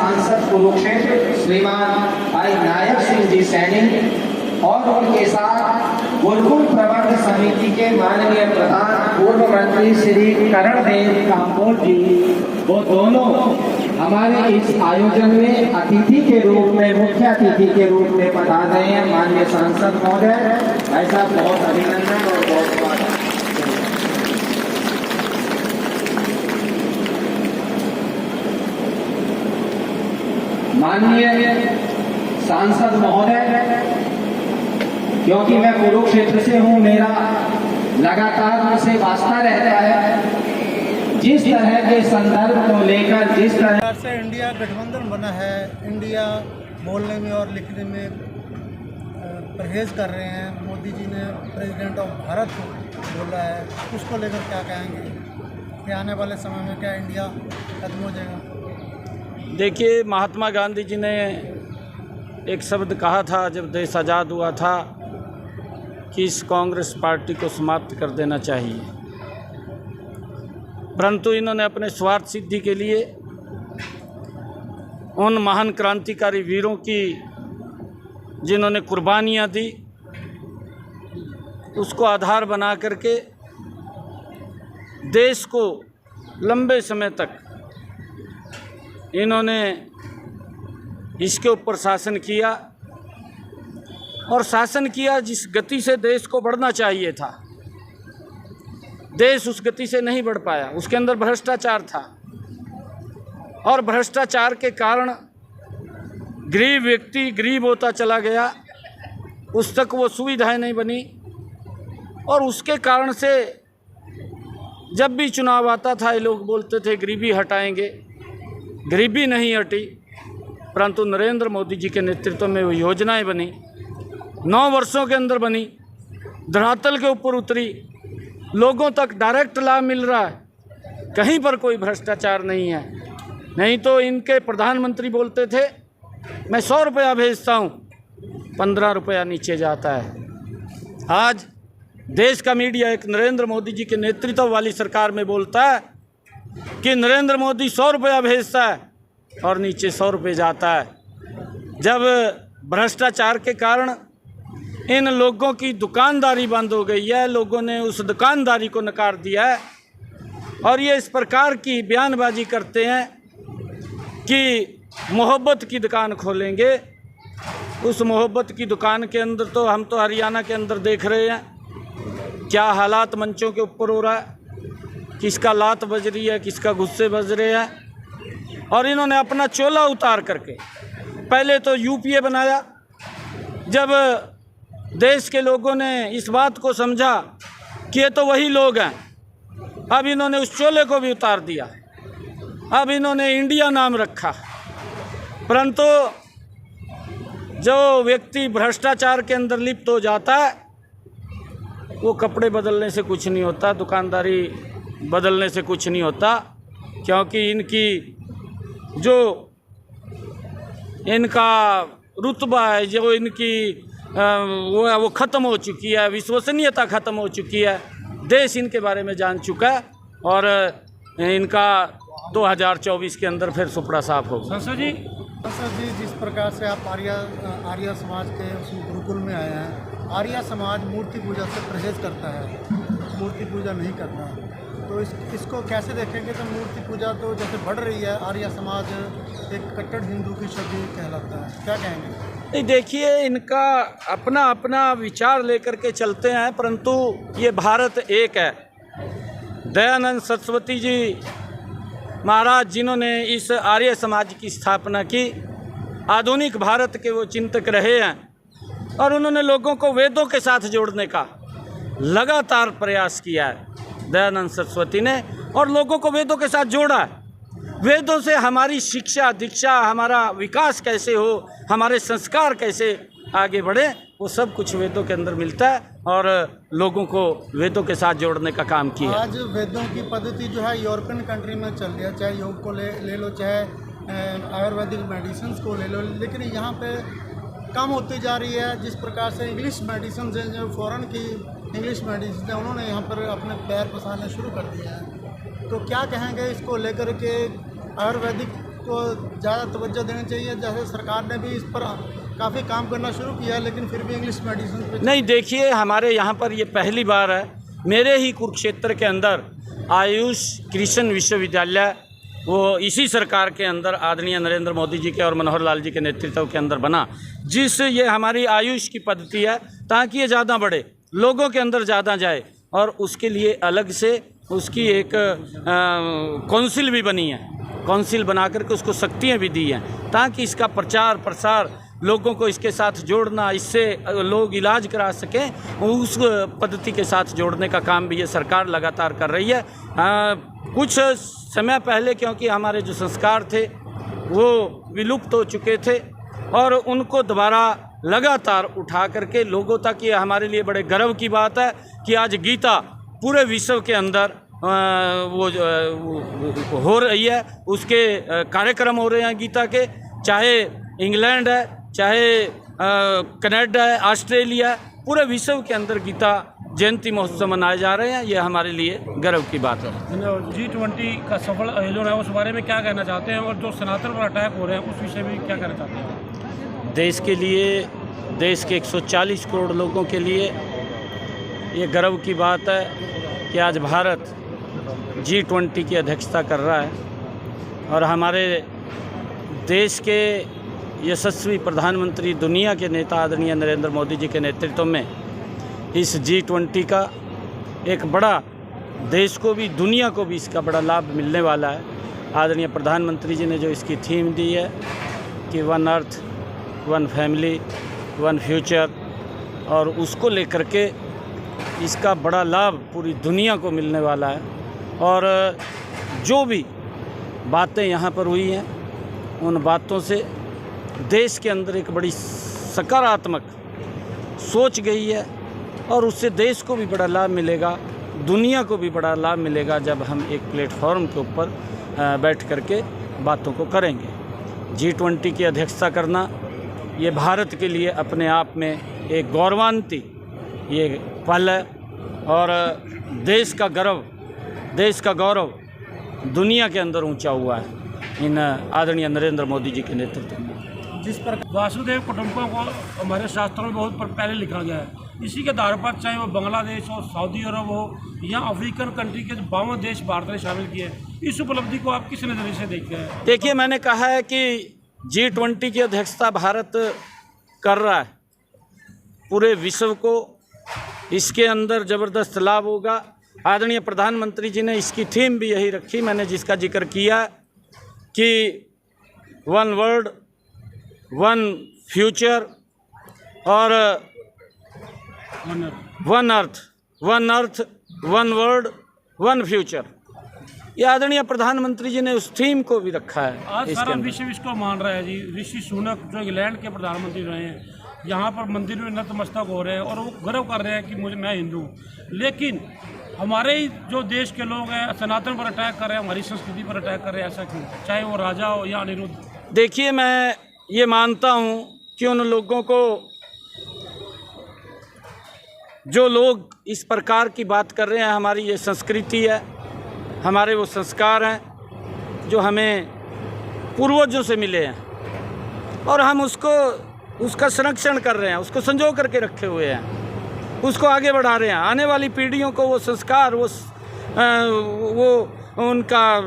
सांसद कुरुक्षेत्र श्रीमान भाई नायक सिंह जी सैनी और उनके साथ गुरुकुल प्रबंध समिति के माननीय प्रधान पूर्व मंत्री श्री करणदेव कांबोज जी, वो दोनों हमारे इस आयोजन में अतिथि के रूप में, मुख्य अतिथि के रूप में पधार रहे हैं। माननीय सांसद महोदय, ऐसा बहुत अभिनंदन और बहुत स्वागत। माननीय सांसद महोदय, क्योंकि मैं कुरुक्षेत्र से हूं, मेरा लगातार उनसे वास्ता रहता है। जिस तरह के संदर्भ को लेकर, जिस तरह से इंडिया गठबंधन बना है, इंडिया बोलने में और लिखने में परहेज कर रहे हैं। मोदी जी ने प्रेसिडेंट ऑफ भारत बोला है, उसको लेकर क्या कहेंगे कि आने वाले समय में क्या इंडिया खत्म हो जाएगा? देखिए, महात्मा गांधी जी ने एक शब्द कहा था जब देश आज़ाद हुआ था कि इस कांग्रेस पार्टी को समाप्त कर देना चाहिए, परंतु इन्होंने अपने स्वार्थ सिद्धि के लिए उन महान क्रांतिकारी वीरों की जिन्होंने कुर्बानियाँ दी, उसको आधार बना करके देश को लंबे समय तक इन्होंने इसके ऊपर शासन किया, और शासन किया जिस गति से देश को बढ़ना चाहिए था। देश उस गति से नहीं बढ़ पाया, उसके अंदर भ्रष्टाचार था, और भ्रष्टाचार के कारण गरीब व्यक्ति गरीब होता चला गया, उस तक वो सुविधाएं नहीं बनी, और उसके कारण से जब भी चुनाव आता था ये लोग बोलते थे गरीबी हटाएंगे, गरीबी नहीं हटी, परंतु नरेंद्र मोदी जी के नेतृत्व में वो योजनाएं बनी, 9 वर्षों के अंदर बनी, धरातल के ऊपर उतरी, लोगों तक डायरेक्ट लाभ मिल रहा है, कहीं पर कोई भ्रष्टाचार नहीं है। नहीं तो इनके प्रधानमंत्री बोलते थे मैं 100 रुपया भेजता हूँ, 15 रुपया नीचे जाता है। आज देश का मीडिया एक नरेंद्र मोदी जी के नेतृत्व वाली सरकार में बोलता है कि नरेंद्र मोदी 100 रुपया भेजता है और नीचे 100 रुपये जाता है। जब भ्रष्टाचार के कारण इन लोगों की दुकानदारी बंद हो गई है, लोगों ने उस दुकानदारी को नकार दिया है, और ये इस प्रकार की बयानबाजी करते हैं कि मोहब्बत की दुकान खोलेंगे। उस मोहब्बत की दुकान के अंदर तो हम तो हरियाणा के अंदर देख रहे हैं क्या हालात मंचों के ऊपर हो रहा है, किसका लात बज रही है, किसका गुस्से बज रहे हैं। और इन्होंने अपना चोला उतार करके पहले तो यूपीए बनाया, जब देश के लोगों ने इस बात को समझा कि ये तो वही लोग हैं, अब इन्होंने उस चोले को भी उतार दिया, अब इन्होंने इंडिया नाम रखा। परंतु जो व्यक्ति भ्रष्टाचार के अंदर लिप्त हो जाता है, वो कपड़े बदलने से कुछ नहीं होता, दुकानदारी बदलने से कुछ नहीं होता, क्योंकि इनकी जो इनका रुतबा है, जो इनकी वो ख़त्म हो चुकी है, विश्वसनीयता ख़त्म हो चुकी है, देश इनके बारे में जान चुका है, और इनका 2024 के अंदर फिर सुपड़ा साफ होगा। संसद जी, जिस प्रकार से आप आर्य समाज के उस गुरुकुल में आए हैं, आर्य समाज मूर्ति पूजा से परहेज करता है, मूर्ति पूजा नहीं करता, तो इसको कैसे देखेंगे? तो मूर्ति पूजा तो जैसे बढ़ रही है, आर्य समाज एक कट्टर हिंदू की शक्ति कहलाता है, क्या कहेंगे? नहीं, देखिए, इनका अपना अपना विचार लेकर के चलते हैं, परंतु ये भारत एक है। दयानंद सरस्वती जी महाराज, जिन्होंने इस आर्य समाज की स्थापना की, आधुनिक भारत के वो चिंतक रहे हैं, और उन्होंने लोगों को वेदों के साथ जोड़ने का लगातार प्रयास किया है दयानंद सरस्वती ने, और लोगों को वेदों के साथ जोड़ा है। वेदों से हमारी शिक्षा दीक्षा, हमारा विकास कैसे हो, हमारे संस्कार कैसे आगे बढ़े, वो सब कुछ वेदों के अंदर मिलता है, और लोगों को वेदों के साथ जोड़ने का काम किया। आज वेदों की पद्धति जो है यूरोपियन कंट्री में चल रही है, चाहे योग को ले लो, चाहे आयुर्वेदिक मेडिसिन को ले लो, लेकिन यहाँ पे कम होती जा रही है। जिस प्रकार से इंग्लिश मेडिसिन है, जो फॉरेन की इंग्लिश मेडिसिन है, उन्होंने यहाँ पर अपने पैर पसारने शुरू कर दिए हैं। तो क्या कहेंगे इसको लेकर के? आयुर्वेदिक इसको ज़्यादा तवज्जो देनी चाहिए। जैसे सरकार ने भी इस पर काफ़ी काम करना शुरू किया है, लेकिन फिर भी इंग्लिश मेडिसिन पे नहीं, देखिए हमारे यहाँ पर ये पहली बार है, मेरे ही कुरुक्षेत्र के अंदर आयुष कृषि विश्वविद्यालय वो इसी सरकार के अंदर आदरणीय नरेंद्र मोदी जी के और मनोहर लाल जी के नेतृत्व के अंदर बना, जिस ये हमारी आयुष की पद्धति है ताकि ये ज़्यादा बढ़े, लोगों के अंदर ज़्यादा जाए, और उसके लिए अलग से उसकी एक काउंसिल भी बनी है, काउंसिल बना करके उसको शक्तियाँ भी दी हैं ताकि इसका प्रचार प्रसार, लोगों को इसके साथ जोड़ना, इससे लोग इलाज करा सकें, उस पद्धति के साथ जोड़ने का काम भी ये सरकार लगातार कर रही है। कुछ समय पहले क्योंकि हमारे जो संस्कार थे वो विलुप्त हो चुके थे और उनको दोबारा लगातार उठा करके लोगों तक, ये हमारे लिए बड़े गर्व की बात है कि आज गीता पूरे विश्व के अंदर वो हो रही है, उसके कार्यक्रम हो रहे हैं गीता के, चाहे इंग्लैंड है, चाहे कनाडा है, ऑस्ट्रेलिया है, पूरे विश्व के अंदर गीता जयंती महोत्सव मनाए जा रहे हैं। ये हमारे लिए गर्व की बात है। G20 का सफल आयोजन है, उस बारे में क्या कहना चाहते हैं, और जो सनातन पर अटैक हो रहे हैं उस विषय में क्या कहना चाहते हैं? देश के लिए, देश के 140 करोड़ लोगों के लिए ये गर्व की बात है कि आज भारत G20 की अध्यक्षता कर रहा है और हमारे देश के यशस्वी प्रधानमंत्री, दुनिया के नेता आदरणीय नरेंद्र मोदी जी के नेतृत्व में इस G20 का एक बड़ा, देश को भी दुनिया को भी इसका बड़ा लाभ मिलने वाला है। आदरणीय प्रधानमंत्री जी ने जो इसकी थीम दी है कि one earth, one family, one future, और उसको लेकर के इसका बड़ा लाभ पूरी दुनिया को मिलने वाला है। और जो भी बातें यहाँ पर हुई हैं उन बातों से देश के अंदर एक बड़ी सकारात्मक सोच गई है और उससे देश को भी बड़ा लाभ मिलेगा, दुनिया को भी बड़ा लाभ मिलेगा जब हम एक प्लेटफॉर्म के ऊपर बैठ करके बातों को करेंगे। G20 की अध्यक्षता करना ये भारत के लिए अपने आप में एक गौरवान्वित ये पल है और देश का गौरव दुनिया के अंदर ऊंचा हुआ है इन आदरणीय नरेंद्र मोदी जी के नेतृत्व में। जिस पर वासुदेव कुटुंबकों को हमारे शास्त्रों में बहुत पहले लिखा गया है, इसी के आधार पर चाहे वो बांग्लादेश हो, सऊदी अरब हो या अफ्रीकन कंट्री के 52 देश भारत ने शामिल किए, इस उपलब्धि को आप किस नज़रिए से देखते हैं? देखिए, मैंने कहा है कि G20 की अध्यक्षता भारत कर रहा है, पूरे विश्व को इसके अंदर ज़बरदस्त लाभ होगा। आदरणीय प्रधानमंत्री जी ने इसकी थीम भी यही रखी, मैंने जिसका जिक्र किया कि वन वर्ल्ड, वन फ्यूचर और one earth, one world, one future. ये आदरणीय प्रधानमंत्री जी ने उस थीम को भी रखा है। आज सारा विश्व इसको मान रहा है जी। ऋषि सुनक जो इंग्लैंड के प्रधानमंत्री रहे हैं, यहाँ पर मंदिर में नतमस्तक हो रहे हैं और वो गर्व कर रहे हैं कि मैं हिंदू हूँ। लेकिन हमारे ही जो देश के लोग हैं सनातन पर अटैक कर रहे हैं, हमारी संस्कृति पर अटैक कर रहे हैं, ऐसा क्यों? चाहे वो राजा हो या अनिरुद्ध। देखिए, मैं ये मानता हूँ कि उन लोगों को, जो लोग इस प्रकार की बात कर रहे हैं, हमारी ये संस्कृति है, हमारे वो संस्कार हैं जो हमें पूर्वजों से मिले हैं और हम उसका संरक्षण कर रहे हैं, उसको संजो करके रखे हुए हैं, उसको आगे बढ़ा रहे हैं। आने वाली पीढ़ियों को वो संस्कार, वो उनका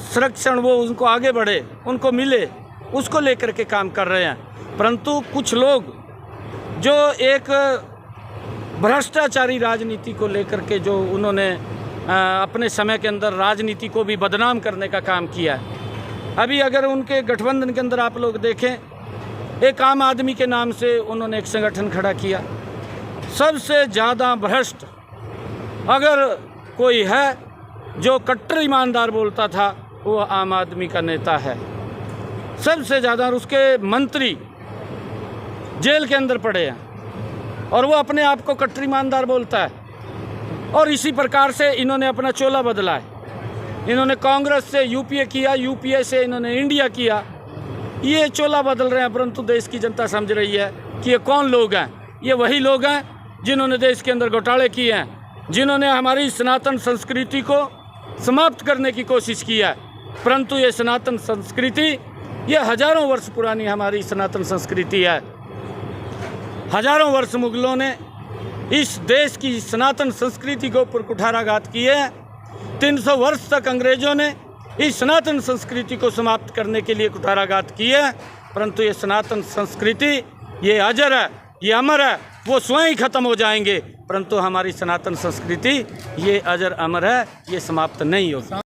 संरक्षण, वो उनको आगे बढ़े, उनको मिले, उसको लेकर के काम कर रहे हैं। परंतु कुछ लोग जो एक भ्रष्टाचारी राजनीति को लेकर के, जो उन्होंने अपने समय के अंदर राजनीति को भी बदनाम करने का काम किया है। अभी अगर उनके गठबंधन के अंदर आप लोग देखें, एक आम आदमी के नाम से उन्होंने एक संगठन खड़ा किया। सबसे ज़्यादा भ्रष्ट अगर कोई है जो कट्टर ईमानदार बोलता था, वो आम आदमी का नेता है। सबसे ज़्यादा उसके मंत्री जेल के अंदर पड़े हैं और वो अपने आप को कट्टर ईमानदार बोलता है। और इसी प्रकार से इन्होंने अपना चोला बदला है। इन्होंने कांग्रेस से यूपीए किया, यूपीए से इन्होंने इंडिया किया। ये चोला बदल रहे हैं, परंतु देश की जनता समझ रही है कि ये कौन लोग हैं। ये वही लोग हैं जिन्होंने देश के अंदर घोटाले किए हैं, जिन्होंने हमारी सनातन संस्कृति को समाप्त करने की कोशिश की है। परंतु ये सनातन संस्कृति, ये हजारों वर्ष पुरानी हमारी सनातन संस्कृति है। हजारों वर्ष मुगलों ने इस देश की सनातन संस्कृति के ऊपर कुठाराघात किए हैं। 300 वर्ष तक अंग्रेजों ने इस सनातन संस्कृति को समाप्त करने के लिए कुठाराघात किए हैं, परंतु ये सनातन संस्कृति ये अजर है, ये अमर है। वो स्वयं ही खत्म हो जाएंगे, परंतु हमारी सनातन संस्कृति ये अजर अमर है, ये समाप्त नहीं होगी।